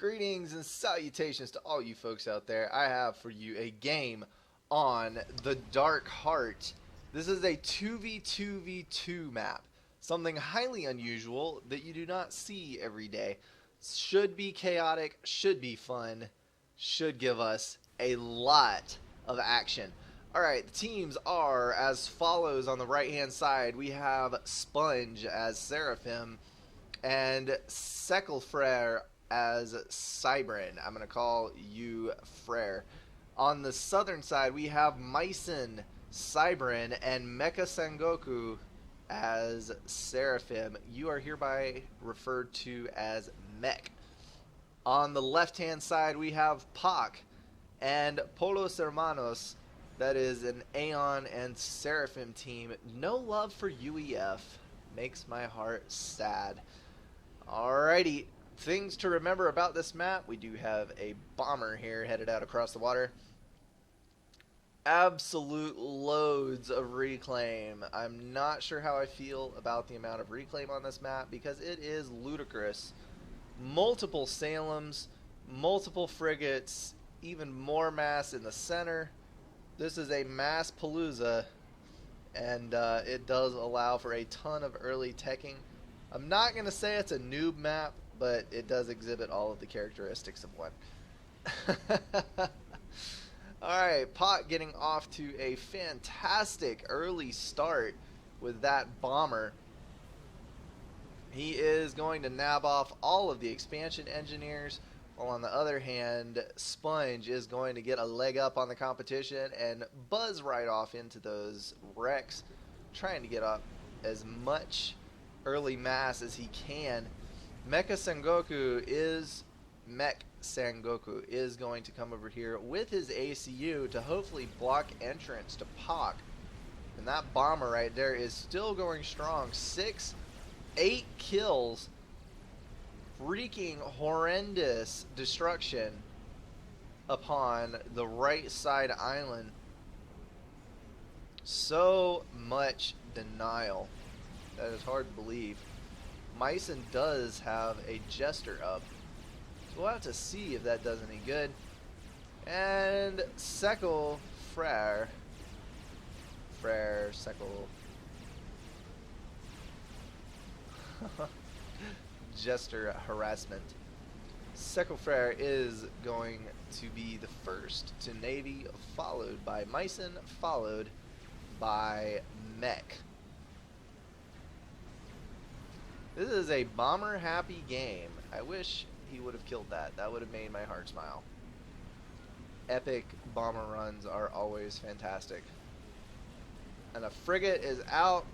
Greetings and salutations to all you folks out there. I have for you a game on the Dark Heart. This is a 2v2v2 map. Something highly unusual that you do not see every day. Should be chaotic, should be fun, should give us a lot of action. Alright, the teams are as follows on the right hand side. We have Sponge as Seraphim and Seckelfrere as Cybran. I'm going to call you Frere. On the southern side, we have Mycen, Cybran, and Mecha Sengoku as Seraphim. You are hereby referred to as Mech. On the left-hand side, we have Pak and Polos Hermanos. That is an Aeon and Seraphim team. No love for UEF. Makes my heart sad. Alrighty. Things to remember about this map. We do have a bomber here headed out across the water. Absolute loads of reclaim. I'm not sure how I feel about the amount of reclaim on this map because it is ludicrous. Multiple Salems, multiple frigates, even more mass in the center. This is a mass palooza, and it does allow for a ton of early teching. I'm not going to say it's a noob map, but it does exhibit all of the characteristics of one. Alright, Pot getting off to a fantastic early start with that bomber. He is going to nab off all of the expansion engineers, while on the other hand, Sponge is going to get a leg up on the competition and buzz right off into those wrecks, trying to get up as much early mass as he can. Mecha Sengoku is going to come over here with his ACU to hopefully block entrance to Pak. And that bomber right there is still going strong. 8 kills. Freaking horrendous destruction upon the right side island. So much denial. That is hard to believe. Mycen does have a Jester up. So we'll have to see if that does any good. And Seckelfrere. Seckel. Jester harassment. Seckelfrere is going to be the first to Navy, followed by Mycen, followed by Mech. This is a bomber happy game. I wish he would have killed that. That would have made my heart smile. Epic bomber runs are always fantastic. And a frigate is out.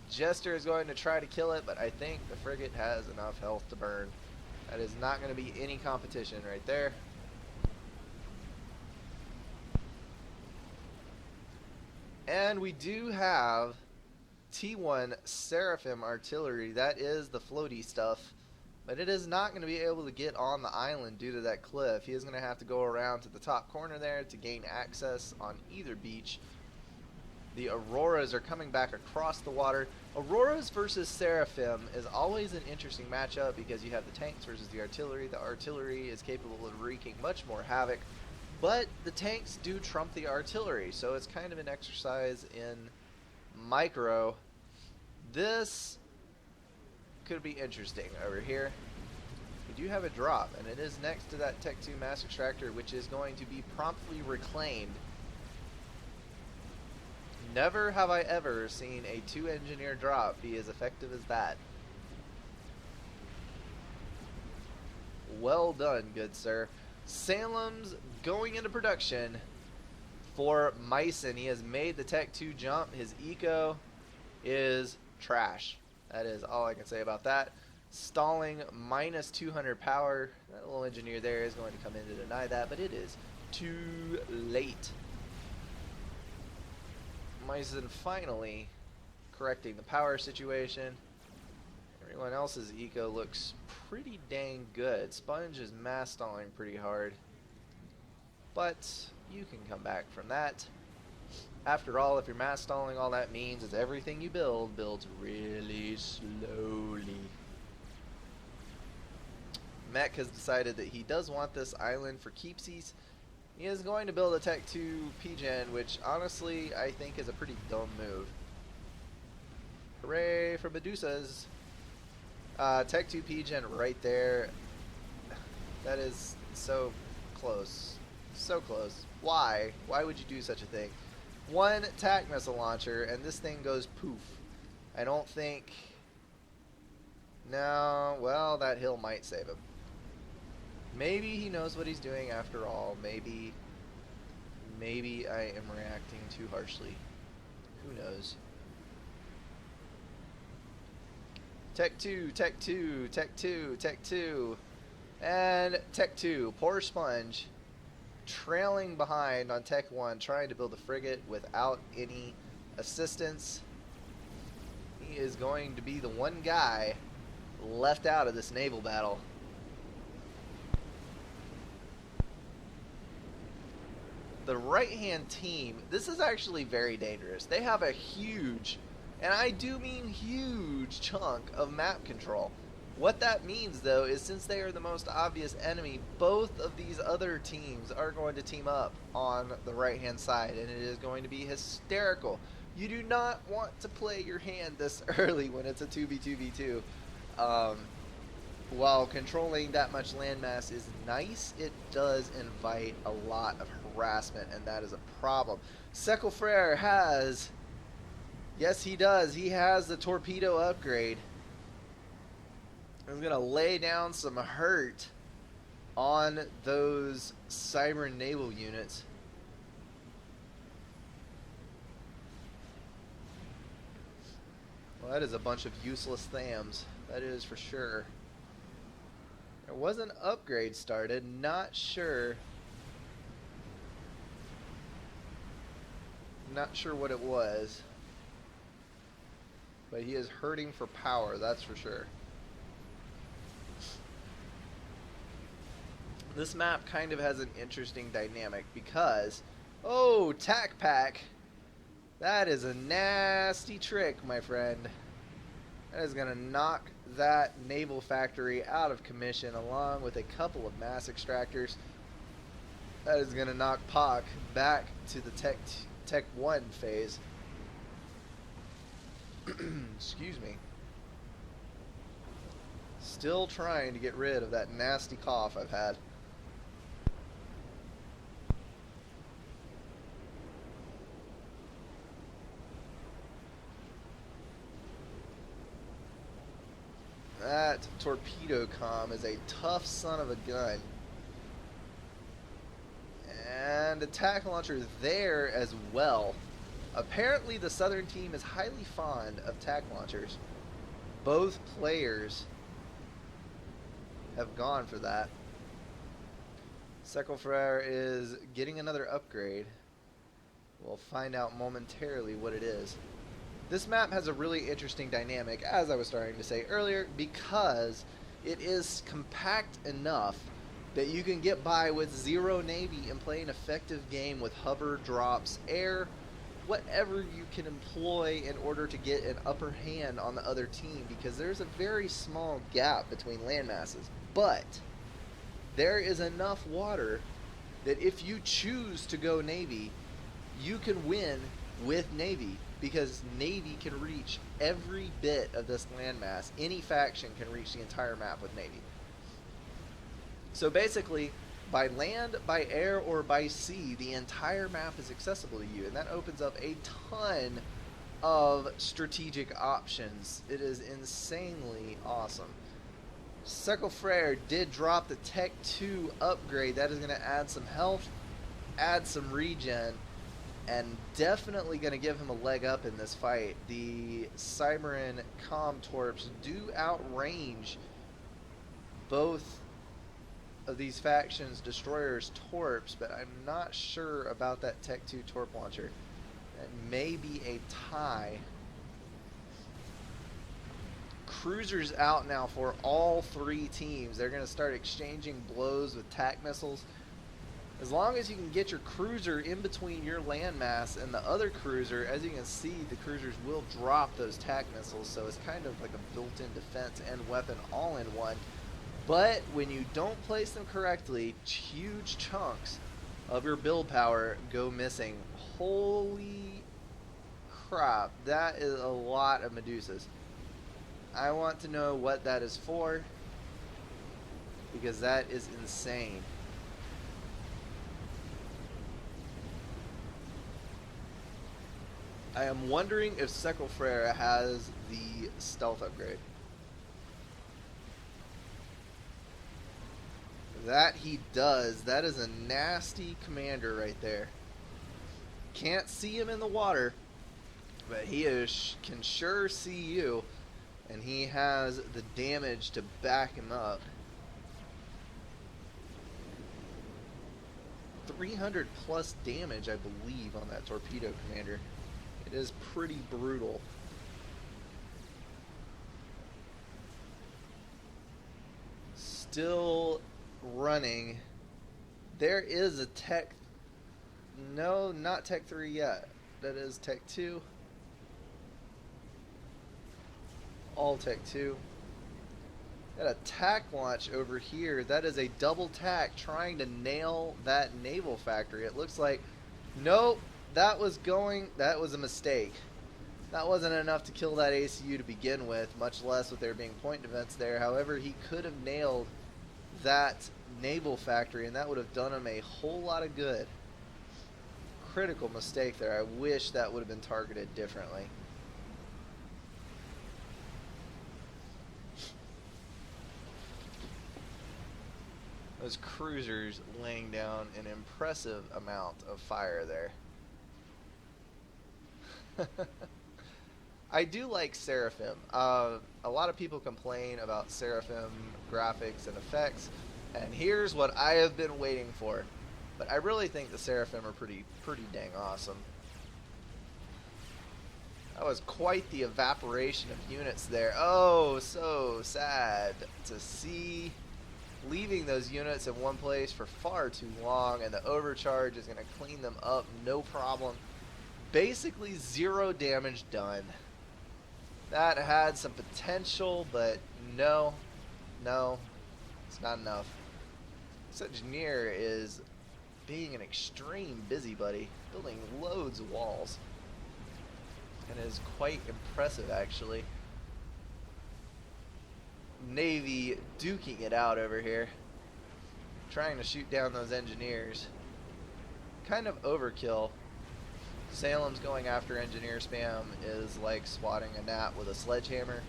Jester is going to try to kill it, but I think the frigate has enough health to burn. That is not going to be any competition right there. And we do have T1 Seraphim artillery. That is the floaty stuff, but it is not going to be able to get on the island due to that cliff. He is going to have to go around to the top corner there to gain access on either beach. The Auroras are coming back across the water. Auroras versus Seraphim is always an interesting matchup because you have the tanks versus the artillery. The artillery is capable of wreaking much more havoc, but the tanks do trump the artillery, so it's kind of an exercise in micro. This could be interesting over here. We do have a drop, and it is next to that Tech 2 Mass Extractor, which is going to be promptly reclaimed. Never have I ever seen a 2-engineer drop be as effective as that. Well done, good sir. Salem's going into production for Mycen. He has made the Tech 2 jump. His eco is trash. That is all I can say about that. Stalling minus 200 power. That little engineer there is going to come in to deny that, but it is too late. Mycen finally correcting the power situation. Everyone else's eco looks pretty dang good. Sponge is mass stalling pretty hard, but you can come back from that. After all, if you're mass stalling, all that means is everything you build builds really slowly. Mech has decided that he does want this island for keepsies. He is going to build a Tech 2 PGen, which honestly I think is a pretty dumb move. Hooray for Medusas. Tech 2 PGen right there. That is so close. So close. Why? Why would you do such a thing? One TAC missile launcher and this thing goes poof. I don't think... No, well, that hill might save him. Maybe he knows what he's doing after all. Maybe I am reacting too harshly. Who knows? Tech 2, Tech 2, Tech 2, Tech 2. And Tech 2, poor Sponge, trailing behind on Tech 1, trying to build a frigate without any assistance. He is going to be the one guy left out of this naval battle. The right-hand team, this is actually very dangerous. They have a huge, and I do mean huge, chunk of map control. What that means, though, is since they are the most obvious enemy, both of these other teams are going to team up on the right-hand side, and it is going to be hysterical. You do not want to play your hand this early when it's a 2v2v2. While controlling that much landmass is nice, it does invite a lot of harassment, and that is a problem. Seckle Frere has... Yes, he does. He has the torpedo upgrade. He's going to lay down some hurt on those Cybran naval units. Well, that is a bunch of useless Thams. That is for sure. There was an upgrade started. Not sure. Not sure what it was. But he is hurting for power, that's for sure. This map kind of has an interesting dynamic because... Oh, TAC Pack! That is a nasty trick, my friend. That is going to knock that naval factory out of commission along with a couple of mass extractors. That is going to knock POC back to the Tech 1 phase. Excuse me. Still trying to get rid of that nasty cough I've had. That torpedo comm is a tough son of a gun. And attack launcher there as well. Apparently the southern team is highly fond of attack launchers. Both players have gone for that. Seckle Frere is getting another upgrade. We'll find out momentarily what it is. This map has a really interesting dynamic, as I was starting to say earlier, because it is compact enough that you can get by with zero navy and play an effective game with hover, drops, air, whatever you can employ in order to get an upper hand on the other team, because there's a very small gap between land masses. But there is enough water that if you choose to go navy, you can win with navy, because navy can reach every bit of this landmass. Any faction can reach the entire map with navy. So basically, by land, by air, or by sea, the entire map is accessible to you, and that opens up a ton of strategic options. It is insanely awesome. Seckle Frere did drop the Tech 2 upgrade. That is going to add some health, add some regen, and definitely going to give him a leg up in this fight. The Cybran comm torps do outrange both of these factions' destroyers' torps, but I'm not sure about that Tech 2 torp launcher. That may be a tie. Cruisers out now for all three teams. They're going to start exchanging blows with TAC missiles. As long as you can get your cruiser in between your landmass and the other cruiser, as you can see, the cruisers will drop those TAC missiles, so it's kind of like a built-in defense and weapon all in one. But when you don't place them correctly, huge chunks of your build power go missing. Holy crap, that is a lot of Medusas. I want to know what that is for, because that is insane. I am wondering if Seckelfrere has the stealth upgrade. That he does. That is a nasty commander right there. Can't see him in the water, but he can sure see you, and he has the damage to back him up. 300 plus damage, I believe, on that torpedo commander. It is pretty brutal. Still running. There is a Tech. No, not Tech 3 yet. That is Tech 2. All Tech 2. Got a tack launch over here. That is a double tack trying to nail that naval factory. It looks like, nope, that was a mistake. That wasn't enough to kill that ACU to begin with, much less with there being point defense there. However, he could have nailed that naval factory, and that would have done him a whole lot of good. Critical mistake there. I wish that would have been targeted differently. Those cruisers laying down an impressive amount of fire there. I do like Seraphim. A lot of people complain about Seraphim graphics and effects, and here's what I have been waiting for. But I really think the Seraphim are pretty dang awesome. That was quite the evaporation of units there. Oh, so sad to see. Leaving those units in one place for far too long, and the overcharge is going to clean them up, no problem. Basically 0 damage done. That had some potential, but no, it's not enough. This engineer is being an extreme busybody, building loads of walls, and is quite impressive actually. Navy duking it out over here, trying to shoot down those engineers. Kind of overkill. Salem's going after engineer spam is like swatting a gnat with a sledgehammer.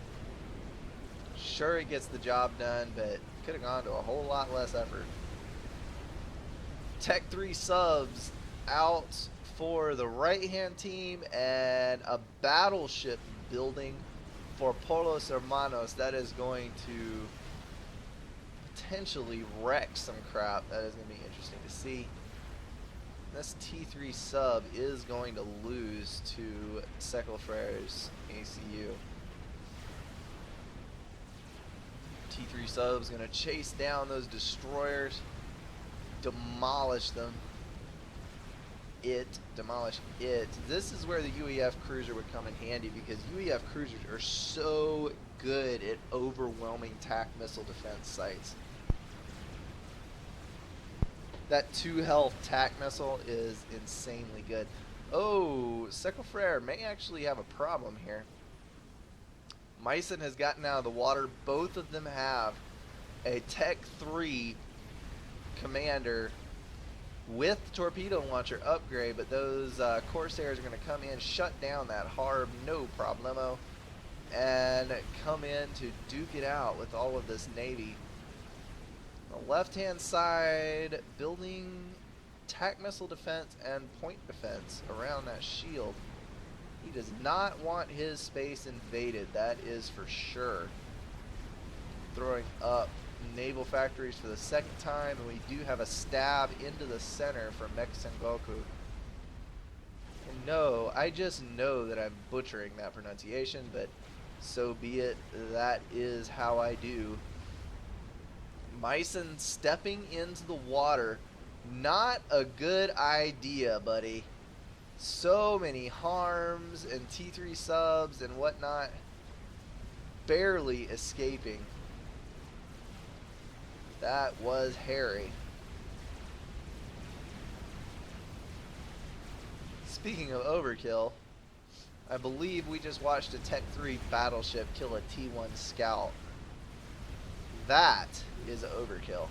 Sure, it gets the job done, but could have gone to a whole lot less effort. Tech 3 subs out for the right hand team, and a battleship building for Polos Hermanos. That is going to potentially wreck some crap. That is going to be interesting to see. This T3 sub is going to lose to Seckelfrere's ACU. T3 sub is going to chase down those destroyers, demolish them. Demolish it. This is where the UEF cruiser would come in handy, because UEF cruisers are so good at overwhelming TAC missile defense sites. That 2 health TAC missile is insanely good. Oh, Seckelfrere may actually have a problem here. Meissen has gotten out of the water. Both of them have a Tech 3 commander with torpedo launcher upgrade, but those Corsairs are going to come in, shut down that Harb, no problemo, and come in to duke it out with all of this Navy. The left-hand side, building TAC missile defense and point defense around that shield. He does not want his space invaded, that is for sure. Throwing up naval factories for the second time, and we do have a stab into the center from Mech Sengoku. And no, I just know that I'm butchering that pronunciation, but so be it. That is how I do. Meissen stepping into the water, not a good idea, buddy. So many harms and T3 subs and whatnot, barely escaping. That was hairy. Speaking of overkill, I believe we just watched a Tech 3 battleship kill a T1 scout. That is overkill.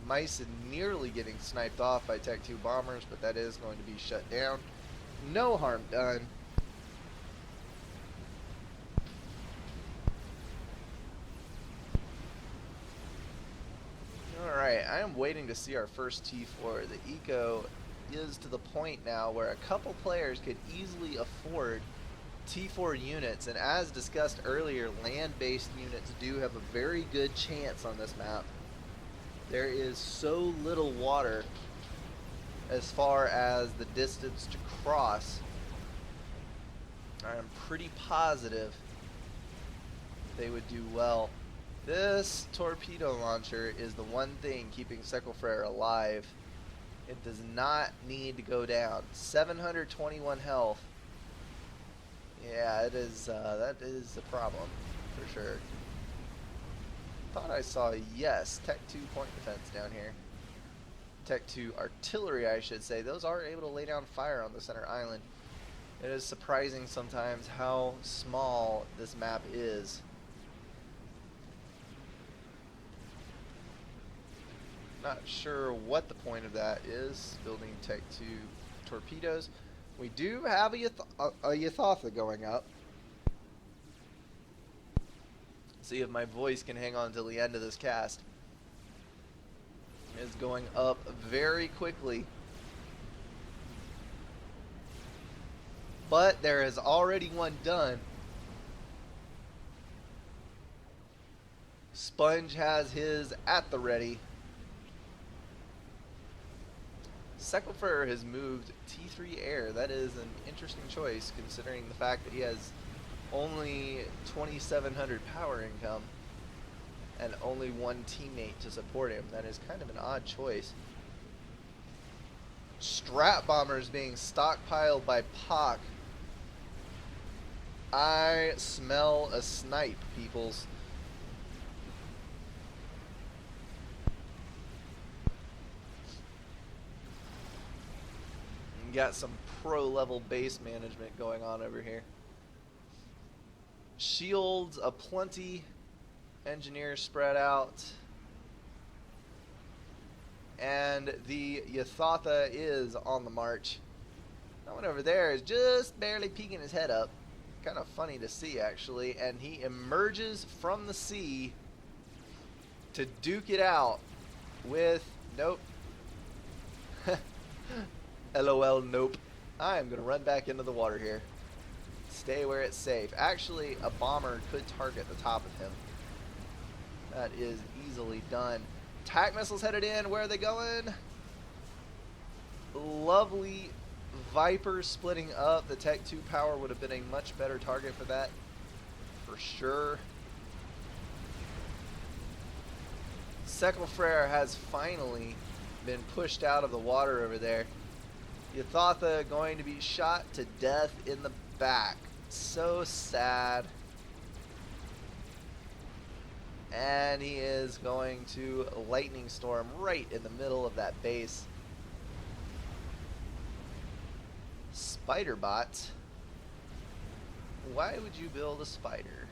Mice nearly getting sniped off by Tech 2 bombers, but that is going to be shut down. No harm done. Alright, I am waiting to see our first T4. The eco is to the point now where a couple players could easily afford T4 units, and as discussed earlier, land-based units do have a very good chance on this map. There is so little water as far as the distance to cross. I am pretty positive they would do well. This torpedo launcher is the one thing keeping Seckelfrere alive. It does not need to go down. 721 health. Yeah, it is. That is a problem for sure. Thought I saw, yes, Tech 2 point defense down here. Tech 2 artillery, I should say. Those are able to lay down fire on the center island. It is surprising sometimes how small this map is. Not sure what the point of that is, building Tech 2 torpedoes. We do have a Yathatha going up. See if my voice can hang on until the end of this cast. It's going up very quickly. But there is already one done. Sponge has his at the ready. Seckelfrere has moved T3 air. That is an interesting choice considering the fact that he has only 2,700 power income and only one teammate to support him. That is kind of an odd choice. Strat bombers being stockpiled by Pak. I smell a snipe, peoples. Got some pro level base management going on over here. Shields aplenty, engineers spread out, and the Yathatha is on the march. That one over there is just barely peeking his head up. Kind of funny to see actually, and he emerges from the sea to duke it out with, nope. LOL, nope. I am going to run back into the water here. Stay where it's safe. Actually, a bomber could target the top of him. That is easily done. Tac missiles headed in. Where are they going? Lovely Viper splitting up. The Tech 2 power would have been a much better target for that. For sure. Seckelfrere has finally been pushed out of the water over there. Yathatha going to be shot to death in the back. So sad. And he is going to lightning storm right in the middle of that base. Spider bot. Why would you build a spider?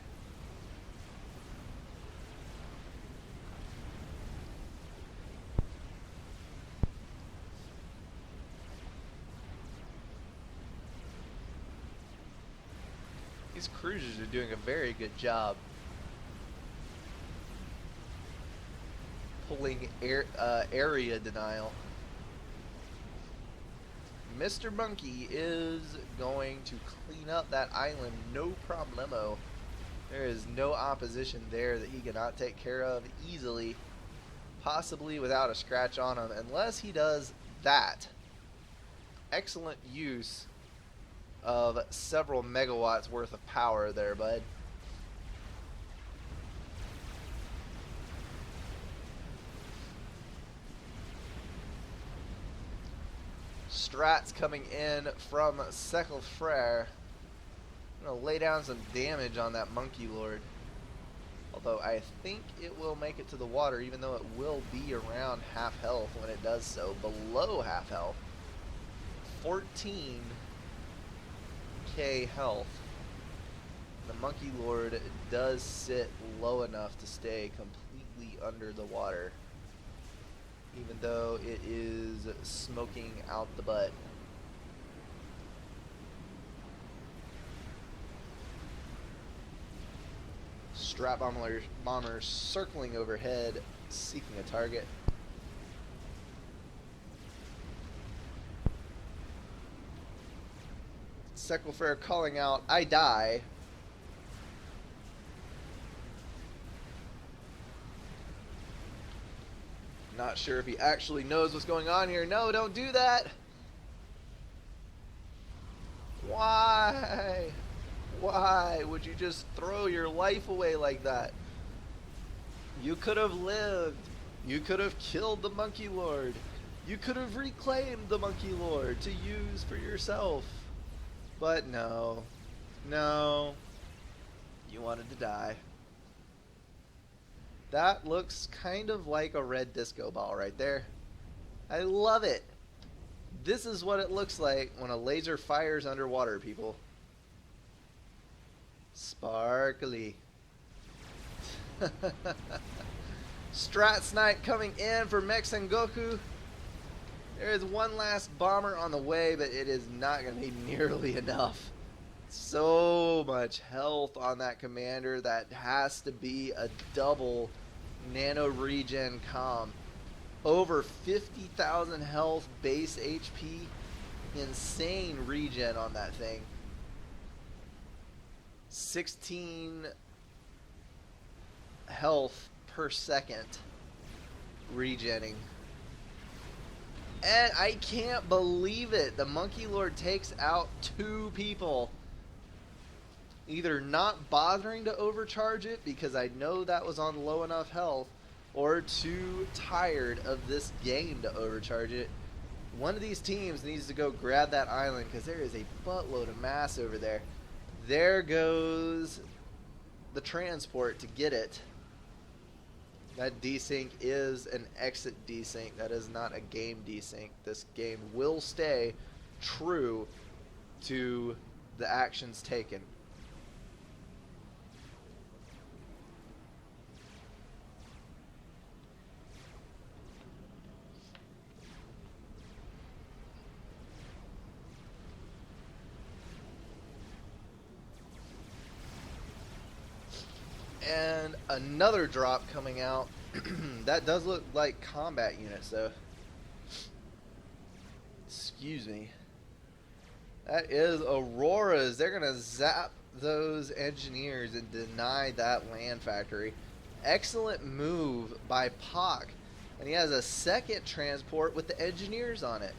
These cruisers are doing a very good job pulling area denial. Mr. Monkey is going to clean up that island, no problemo. There is no opposition there that he cannot take care of easily, possibly without a scratch on him, unless he does that. Excellent use of several megawatts worth of power there, bud. strats coming in from Sekel Frere. I'm going to lay down some damage on that Monkey Lord. Although I think it will make it to the water, even though it will be around half health when it does so. Below half health. 14k health. The Monkey Lord does sit low enough to stay completely under the water, even though it is smoking out the butt. Strat bombers circling overhead, seeking a target. Sekel Frere calling out, "I die." Not sure if he actually knows what's going on here. No, don't do that. Why? Why would you just throw your life away like that? You could have lived. You could have killed the Monkey Lord. You could have reclaimed the Monkey Lord to use for yourself. But no. No. You wanted to die. That looks kind of like a red disco ball right there. I love it. This is what it looks like when a laser fires underwater, people. Sparkly. Strat Snipe coming in for Mech Sengoku. There is one last bomber on the way, but it is not going to be nearly enough. So much health on that commander. That has to be a double nano regen comm. Over 50,000 health base HP. Insane regen on that thing. 16 health per second regenning. And I can't believe it. The Monkey Lord takes out 2 people. Either not bothering to overcharge it because I know that was on low enough health, or too tired of this game to overcharge it. One of these teams needs to go grab that island because there is a buttload of mass over there. There goes the transport to get it. That desync is an exit desync. That is not a game desync. This game will stay true to the actions taken. And another drop coming out. That does look like combat units, though. Excuse me. That is Auroras. They're going to zap those engineers and deny that land factory. Excellent move by Pak. And he has a second transport with the engineers on it.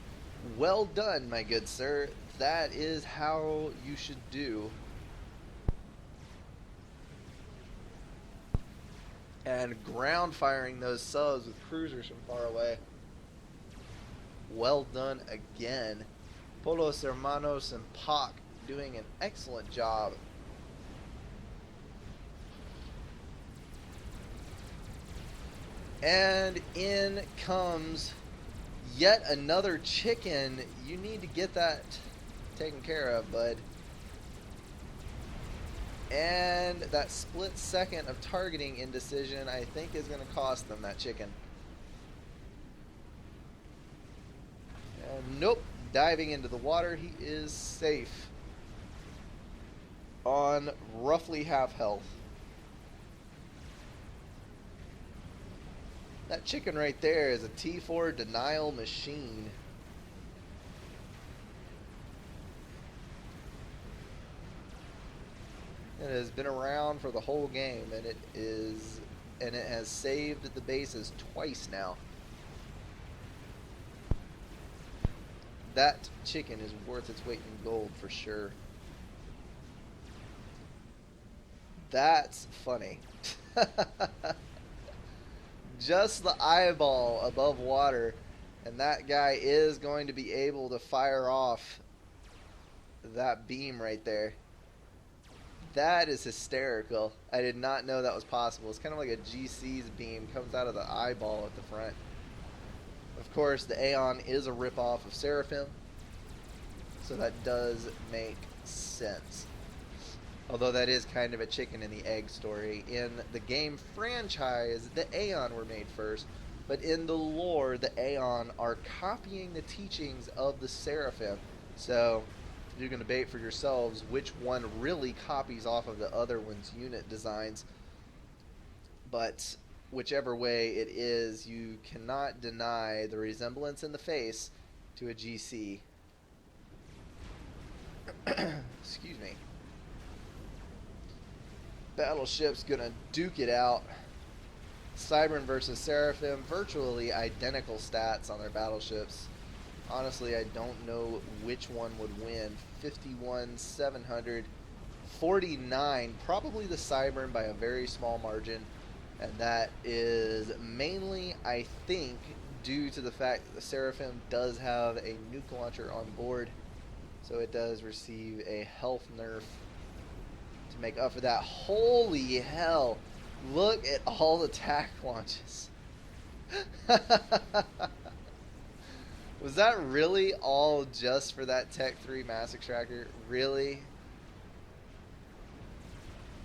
Well done, my good sir. That is how you should do. And ground firing those subs with cruisers from far away. Well done again. Polos Hermanos and Pak doing an excellent job. And in comes yet another chicken. You need to get that taken care of, bud. And that split second of targeting indecision, I think, is going to cost them that chicken. And nope, diving into the water, he is safe. On roughly half health. That chicken right there is a T4 denial machine. It has been around for the whole game, and it has saved the bases twice now. That chicken is worth its weight in gold for sure. That's funny. Just the eyeball above water And that guy is going to be able to fire off that beam right there. That is hysterical. I did not know that was possible. It's kind of like a GC's beam. Comes out of the eyeball at the front. Of course, the Aeon is a ripoff of Seraphim, so that does make sense. Although that is kind of a chicken and the egg story. In the game franchise, the Aeon were made first, but in the lore, the Aeon are copying the teachings of the Seraphim. So you can debate for yourselves which one really copies off of the other one's unit designs. But whichever way it is, you cannot deny the resemblance in the face to a GC. Excuse me. Battleship's gonna duke it out. Cybran versus Seraphim, virtually identical stats on their battleships. Honestly, I don't know which one would win. 51, 700, 49, probably the Cybran by a very small margin. And that is mainly, I think, due to the fact that the Seraphim does have a nuke launcher on board. So it does receive a health nerf to make up for that. Holy hell! Look at all the tac launches. Was that really all just for that Tech 3 Mass Extractor? Really?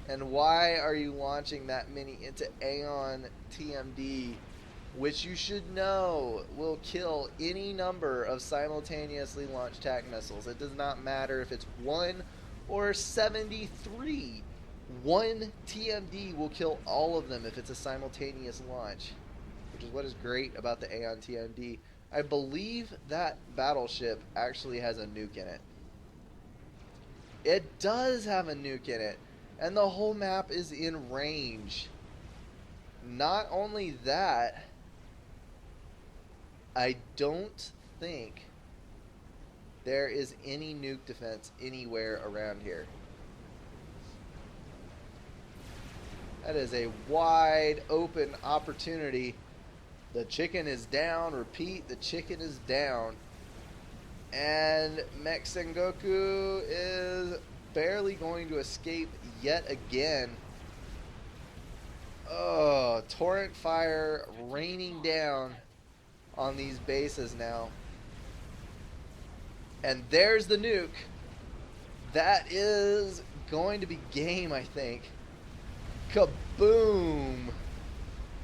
And why are you launching that many into Aeon TMD, which you should know will kill any number of simultaneously launched TAC missiles? It does not matter if it's 1 or 73. One TMD will kill all of them if it's a simultaneous launch, which is what is great about the Aeon TMD. I believe that battleship actually has a nuke in it. It does have a nuke in it. And the whole map is in range. Not only that, I don't think there is any nuke defense anywhere around here. That is a wide open opportunity. The chicken is down. Repeat, the chicken is down. And Mech Sengoku is barely going to escape yet again. Oh, torrent fire raining down on these bases now. And there's the nuke. That is going to be game, I think. Kaboom!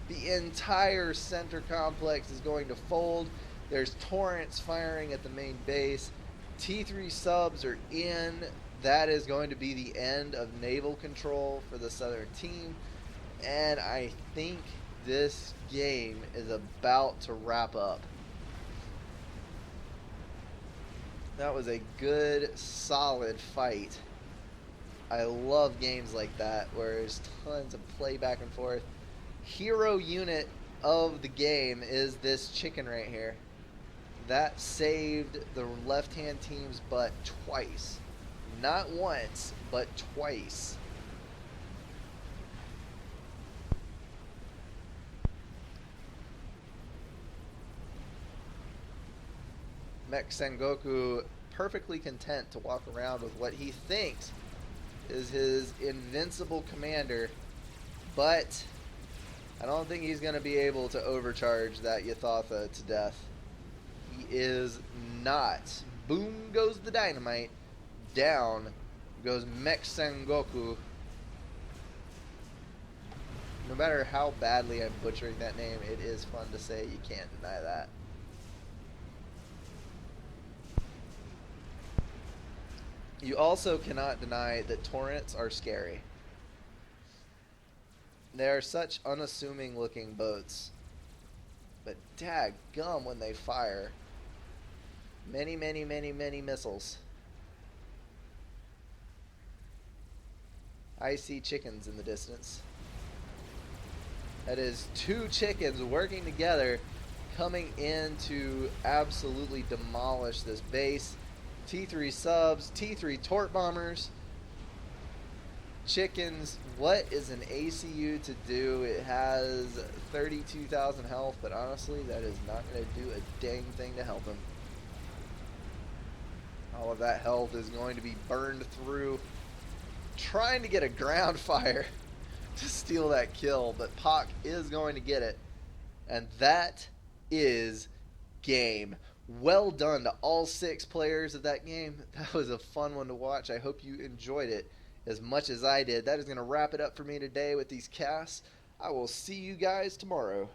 The entire center complex is going to fold. There's torrents firing at the main base. T3 subs are in. That is going to be the end of naval control for the Southern team. And I think this game is about to wrap up. That was a good, solid fight. I love games like that where there's tons of play back and forth. Hero unit of the game is this chicken right here. That saved the left-hand team's butt twice. Not once, but twice. Mech Sengoku perfectly content to walk around with what he thinks is his invincible commander, but I don't think he's going to be able to overcharge that Yathatha to death. He is not. Boom goes the dynamite. Down goes Mech Sengoku. No matter how badly I'm butchering that name, it is fun to say. You can't deny that. You also cannot deny that torrents are scary. They are such unassuming looking boats. But daggum when they fire. Many, many, many, many missiles. I see chickens in the distance. That is two chickens working together, coming in to absolutely demolish this base. T3 subs, T3 torp bombers. Chickens What is an ACU to do? It has 32,000 health, but honestly, that is not going to do a dang thing to help him. All of that health is going to be burned through trying to get a ground fire to steal that kill, but Pac is going to get it. And that is game. Well done to all 6 players of that game. That was a fun one to watch. I hope you enjoyed it as much as I did. That is going to wrap it up for me today with these casts. I will see you guys tomorrow.